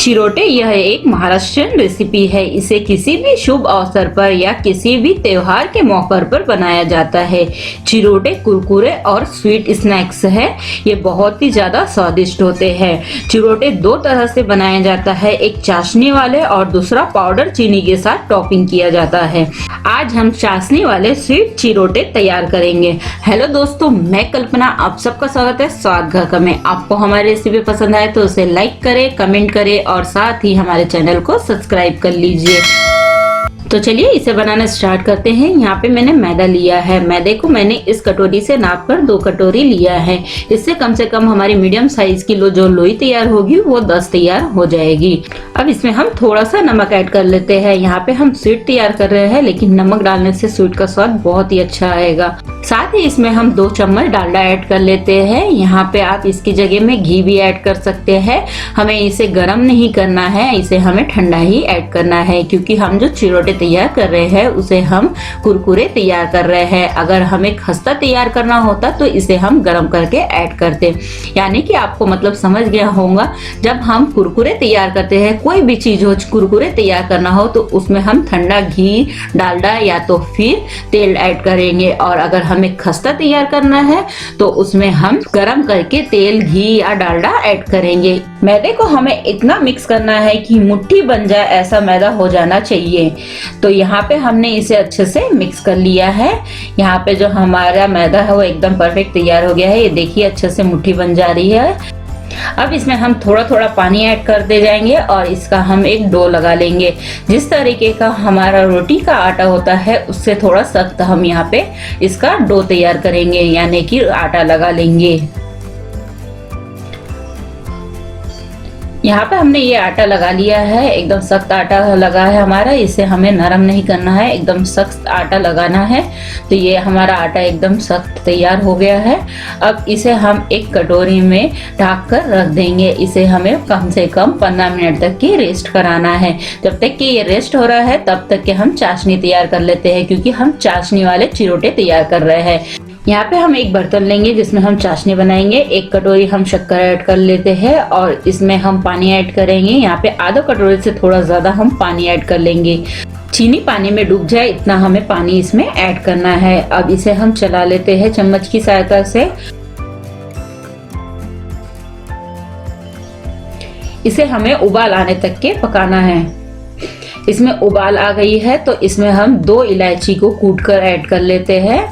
चिरोटे यह एक महाराष्ट्रियन रेसिपी है। इसे किसी भी शुभ अवसर पर या किसी भी त्योहार के मौके पर बनाया जाता है। चिरोटे कुरकुरे और स्वीट स्नैक्स है। ये बहुत ही ज्यादा स्वादिष्ट होते हैं। चिरोटे दो तरह से बनाया जाता है, एक चाशनी वाले और दूसरा पाउडर चीनी के साथ टॉपिंग किया जाता है। आज हम चाशनी वाले स्वीट चिरोटे तैयार करेंगे। हेलो दोस्तों, मैं कल्पना, आप सबका स्वागत है स्वाद घर में। आपको हमारी रेसिपी पसंद आए तो उसे लाइक करें, कमेंट करें और साथ ही हमारे चैनल को सब्सक्राइब कर लीजिए। तो चलिए इसे बनाना स्टार्ट करते हैं। यहाँ पे मैंने मैदा लिया है। मैदे को मैंने इस कटोरी से नापकर 2 कटोरी लिया है। इससे कम से कम हमारी मीडियम साइज की जो लोई तैयार होगी वो 10 तैयार हो जाएगी। अब इसमें हम थोड़ा सा नमक ऐड कर लेते हैं। यहाँ पे हम स्वीट तैयार कर रहे हैं, लेकिन नमक डालने से स्वीट का स्वाद बहुत ही अच्छा आएगा। साथ ही इसमें हम 2 चम्मच डालडा ऐड कर लेते हैं। यहाँ पे आप इसकी जगह में घी भी ऐड कर सकते हैं। हमें इसे गर्म नहीं करना है, इसे हमें ठंडा ही ऐड करना है, क्योंकि हम जो चिरोटे तैयार कर रहे हैं उसे हम कुरकुरे तैयार कर रहे हैं। अगर हमें खस्ता तैयार करना होता तो इसे हम गर्म करके ऐड करते। यानी कि आपको मतलब समझ गया होगा, जब हम कुरकुरे तैयार करते हैं, कोई भी चीज हो कुरकुरे तैयार करना हो तो उसमें हम ठंडा घी, डालडा या तो फिर तेल ऐड करेंगे। और अगर हमें खस्ता तैयार करना है तो उसमें हम गरम करके तेल, घी या डालडा ऐड करेंगे। मैदे को हमें इतना मिक्स करना है कि मुट्ठी बन जाए, ऐसा मैदा हो जाना चाहिए। तो यहाँ पे हमने इसे अच्छे से मिक्स कर लिया है। यहाँ पे जो हमारा मैदा है वो एकदम परफेक्ट तैयार हो गया है। ये देखिए अच्छे से मुट्ठी बन जा रही है। अब इसमें हम थोड़ा थोड़ा पानी ऐड करते जाएंगे और इसका हम एक डो लगा लेंगे। जिस तरीके का हमारा रोटी का आटा होता है उससे थोड़ा सख्त हम यहाँ पे इसका डो तैयार करेंगे, यानी कि आटा लगा लेंगे। यहाँ पे हमने ये आटा लगा लिया है, एकदम सख्त आटा लगा है हमारा। इसे हमें नरम नहीं करना है, एकदम सख्त आटा लगाना है। तो ये हमारा आटा एकदम सख्त तैयार हो गया है। अब इसे हम एक कटोरी में ढक कर रख देंगे। इसे हमें कम से कम 15 मिनट तक की रेस्ट कराना है। जब तक कि ये रेस्ट हो रहा है तब तक कि हम चाशनी तैयार कर लेते हैं, क्योंकि हम चाशनी वाले चिरोटे तैयार कर रहे हैं। यहाँ पे हम एक बर्तन लेंगे जिसमें हम चाशनी बनाएंगे। 1 कटोरी हम शक्कर ऐड कर लेते हैं और इसमें हम पानी ऐड करेंगे। यहाँ पे आधा कटोरी से थोड़ा ज्यादा हम पानी ऐड कर लेंगे। चीनी पानी में डूब जाए इतना हमें पानी इसमें ऐड करना है। अब इसे हम चला लेते हैं चम्मच की सहायता से। इसे हमें उबाल आने तक के पकाना है। इसमें उबाल आ गई है तो इसमें हम 2 इलायची को कूट कर ऐड कर लेते हैं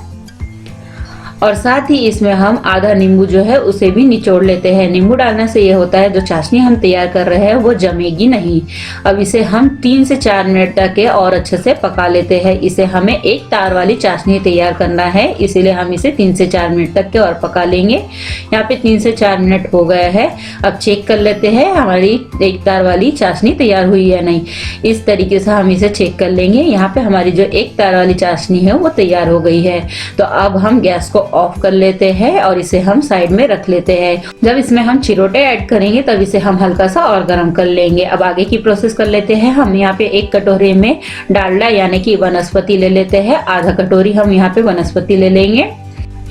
और साथ ही इसमें हम आधा नींबू जो है उसे भी निचोड़ लेते हैं। नींबू डालने से ये होता है जो चाशनी हम तैयार कर रहे हैं वो जमेगी नहीं। अब इसे हम 3 से 4 मिनट तक के और अच्छे से पका लेते हैं। इसे हमें एक तार वाली चाशनी तैयार करना है, इसीलिए हम इसे 3 से 4 मिनट तक के और पका लेंगे। यहाँ पे 3 से 4 मिनट हो गए हैं। अब चेक कर लेते हैं हमारी एक तार वाली चाशनी तैयार हुई है नहीं। इस तरीके से हम इसे चेक कर लेंगे। यहाँ पे हमारी जो एक तार वाली चाशनी है वो तैयार हो गई है। तो अब हम गैस को ऑफ कर लेते हैं और इसे हम साइड में रख लेते हैं। जब इसमें हम चिरोटे ऐड करेंगे तब इसे हम हल्का सा और गर्म कर लेंगे। अब आगे की प्रोसेस कर लेते हैं। हम यहाँ पे 1 कटोरे में डालडा यानी कि वनस्पति ले लेते हैं। आधा कटोरी हम यहाँ पे वनस्पति ले लेंगे।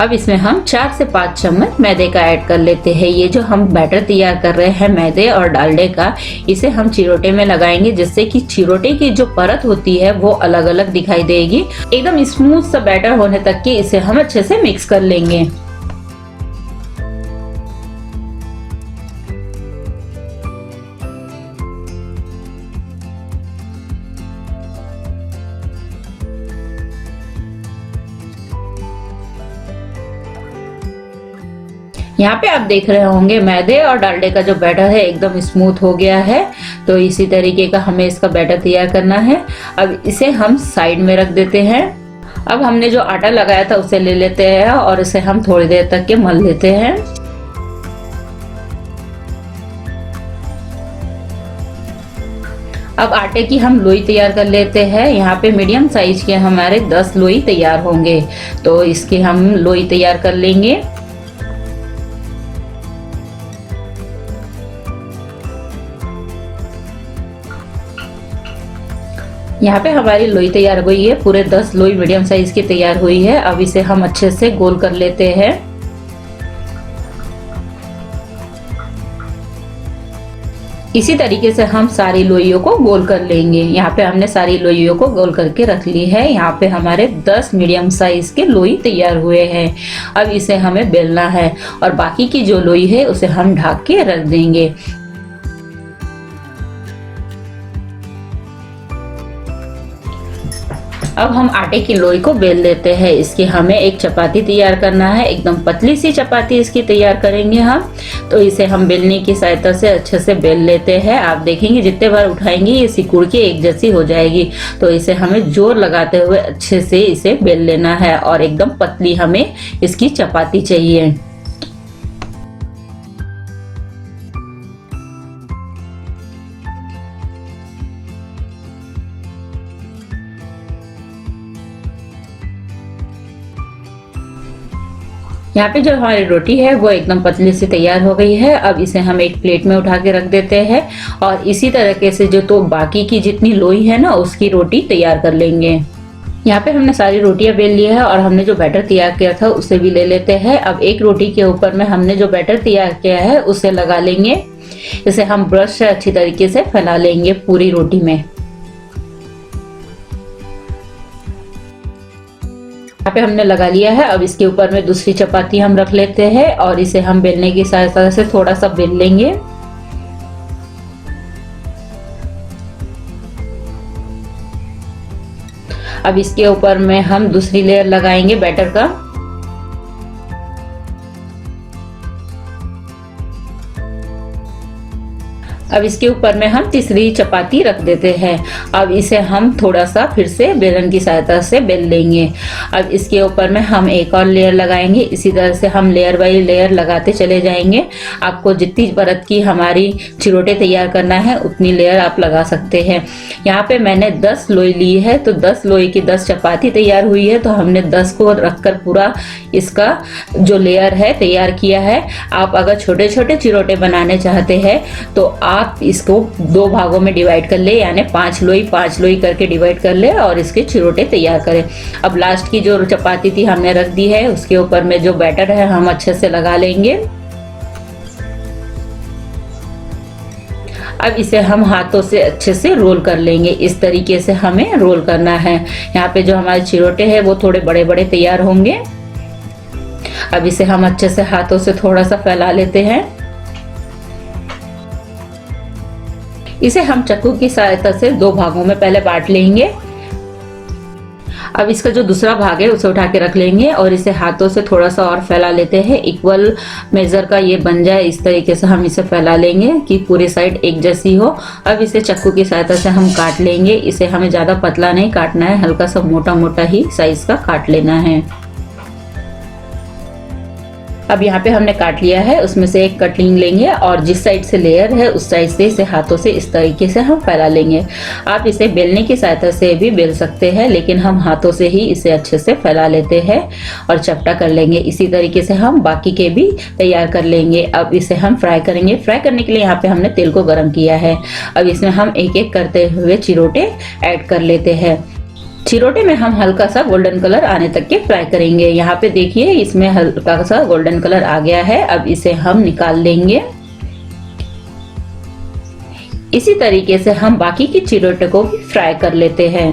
अब इसमें हम 4 से 5 चम्मच मैदे का ऐड कर लेते हैं। ये जो हम बैटर तैयार कर रहे हैं मैदे और डालडे का, इसे हम चिरोटे में लगाएंगे, जिससे कि चिरोटे की जो परत होती है वो अलग अलग दिखाई देगी। एकदम स्मूथ सा बैटर होने तक कि इसे हम अच्छे से मिक्स कर लेंगे। यहाँ पे आप देख रहे होंगे मैदे और डालडे का जो बैटर है एकदम स्मूथ हो गया है। तो इसी तरीके का हमें इसका बैटर तैयार करना है। अब इसे हम साइड में रख देते हैं। अब हमने जो आटा लगाया था उसे ले लेते हैं और इसे हम थोड़ी देर तक के मल लेते हैं। अब आटे की हम लोई तैयार कर लेते हैं। यहाँ पे मीडियम साइज के हमारे 10 लोई तैयार होंगे, तो इसकी हम लोई तैयार कर लेंगे। यहाँ पे हमारी लोई तैयार हुई है। पूरे 10 लोई मीडियम साइज की तैयार हुई है। अब इसे हम अच्छे से गोल कर लेते हैं। इसी तरीके से हम सारी लोइयों को गोल कर लेंगे। यहाँ पे हमने सारी लोइयों को गोल करके रख ली है। यहाँ पे हमारे 10 मीडियम साइज के लोई तैयार हुए हैं। अब इसे हमें बेलना है और बाकी की जो लोई है उसे हम ढक के रख देंगे। अब हम आटे की लोई को बेल लेते हैं। इसकी हमें एक चपाती तैयार करना है, एकदम पतली सी चपाती इसकी तैयार करेंगे हम। तो इसे हम बेलने की सहायता से अच्छे से बेल लेते हैं। आप देखेंगे जितने बार उठाएंगे ये सिकुड़ के एक जैसी हो जाएगी। तो इसे हमें जोर लगाते हुए अच्छे से इसे बेल लेना है और एकदम पतली हमें इसकी चपाती चाहिए। यहाँ पे जो हमारी रोटी है वो एकदम पतली से तैयार हो गई है। अब इसे हम एक प्लेट में उठा के रख देते हैं और इसी तरीके से जो तो बाकी की जितनी लोई है ना उसकी रोटी तैयार कर लेंगे। यहाँ पे हमने सारी रोटियां बेल ली है और हमने जो बैटर तैयार किया था उसे भी ले लेते हैं। अब एक रोटी के ऊपर में हमने जो बैटर तैयार किया है उसे लगा लेंगे। इसे हम ब्रश से अच्छी तरीके से फैला लेंगे पूरी रोटी में। यहाँ पे हमने लगा लिया है। अब इसके ऊपर में दूसरी चपाती हम रख लेते हैं और इसे हम बेलने की सहायता से थोड़ा सा बेल लेंगे। अब इसके ऊपर में हम दूसरी लेयर लगाएंगे बैटर का। अब इसके ऊपर में हम तीसरी चपाती रख देते हैं। अब इसे हम थोड़ा सा फिर से बेलन की सहायता से बेल लेंगे। अब इसके ऊपर में हम एक और लेयर लगाएंगे। इसी तरह से हम लेयर बाई लेयर लगाते चले जाएंगे। आपको जितनी परत की हमारी चिरोटे तैयार करना है उतनी लेयर आप लगा सकते हैं। यहाँ पे मैंने 10 लोई ली है तो 10 लोई की 10 चपाती तैयार हुई है। तो हमने 10 को रखकर पूरा इसका जो लेयर है तैयार किया है। आप अगर छोटे छोटे चिरोटे बनाने चाहते हैं तो आप इसको 2 भागों में डिवाइड कर ले, यानी 5 लोई करके डिवाइड कर ले और इसके चिरोटे तैयार करें। अब लास्ट की जो चपाती थी हमने रख दी है, उसके ऊपर में जो बैटर है हम अच्छे से लगा लेंगे। अब इसे हम हाथों से अच्छे से रोल कर लेंगे। इस तरीके से हमें रोल करना है। यहाँ पे जो हमारे चिरोटे हैं वो थोड़े बड़े बड़े तैयार होंगे। अब इसे हम अच्छे से हाथों से थोड़ा सा फैला लेते हैं। इसे हम चाकू की सहायता से 2 भागों में पहले बांट लेंगे। अब इसका जो दूसरा भाग है उसे उठा के रख लेंगे और इसे हाथों से थोड़ा सा और फैला लेते हैं। इक्वल मेजर का ये बन जाए इस तरीके से हम इसे फैला लेंगे कि पूरी साइड एक जैसी हो। अब इसे चाकू की सहायता से हम काट लेंगे। इसे हमें ज्यादा पतला नहीं काटना है, हल्का सा मोटा मोटा ही साइज का काट लेना है। अब यहाँ पे हमने काट लिया है, उसमें से एक कटिंग लेंगे और जिस साइड से लेयर है उस साइड से इसे हाथों से इस तरीके से हम फैला लेंगे। आप इसे बेलने की सहायता से भी बेल सकते हैं, लेकिन हम हाथों से ही इसे अच्छे से फैला लेते हैं और चपटा कर लेंगे। इसी तरीके से हम बाकी के भी तैयार कर लेंगे। अब इसे हम फ्राई करेंगे। फ्राई करने के लिए यहाँ पे हमने तेल को गर्म किया है। अब इसमें हम एक एक करते हुए चिरोटे ऐड कर लेते हैं। चिरोटे में हम हल्का सा गोल्डन कलर आने तक के फ्राई करेंगे। यहाँ पे देखिए इसमें हल्का सा गोल्डन कलर आ गया है। अब इसे हम निकाल लेंगे। इसी तरीके से हम बाकी की चिरोटे को भी फ्राई कर लेते हैं।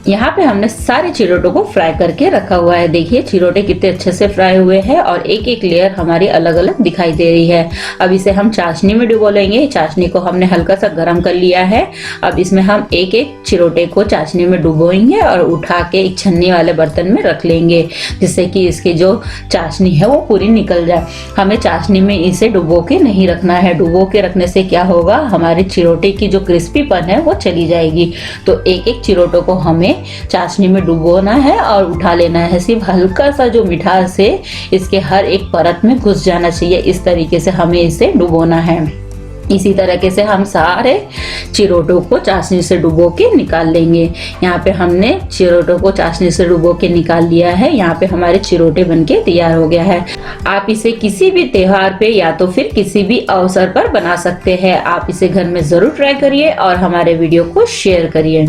यहाँ पे हमने सारे चिरोटों को फ्राई करके रखा हुआ है। देखिए चिरोटे कितने अच्छे से फ्राई हुए हैं और एक एक लेयर हमारी अलग अलग दिखाई दे रही है। अब इसे हम चाशनी में डुबो लेंगे। चाशनी को हमने हल्का सा गर्म कर लिया है। अब इसमें हम एक एक चिरोटे को चाशनी में डुबोएंगे और उठा के एक छन्नी वाले बर्तन में रख लेंगे, जिससे कि इसकी जो चाशनी है वो पूरी निकल जाए। हमें चाशनी में इसे डुबो के नहीं रखना है। डुबो के रखने से क्या होगा, हमारे चिरोटे की जो क्रिस्पीपन है वो चली जाएगी। तो एक एक चिरोटों को हमें चाशनी में डुबोना है और उठा लेना है। सिर्फ हल्का सा जो मिठास है इसके हर एक परत में घुस जाना चाहिए। इस तरीके से हमें इसे डुबोना है। इसी तरीके से हम सारे चिरोटों को चाशनी से डुबो के निकाल लेंगे। यहाँ पे हमने चिरोटों को चाशनी से डुबो के निकाल लिया है। यहाँ पे हमारे चिरोटे बनके तैयार हो गया है। आप इसे किसी भी त्योहार पे या तो फिर किसी भी अवसर पर बना सकते हैं। आप इसे घर में जरूर ट्राई करिए और हमारे वीडियो को शेयर करिए।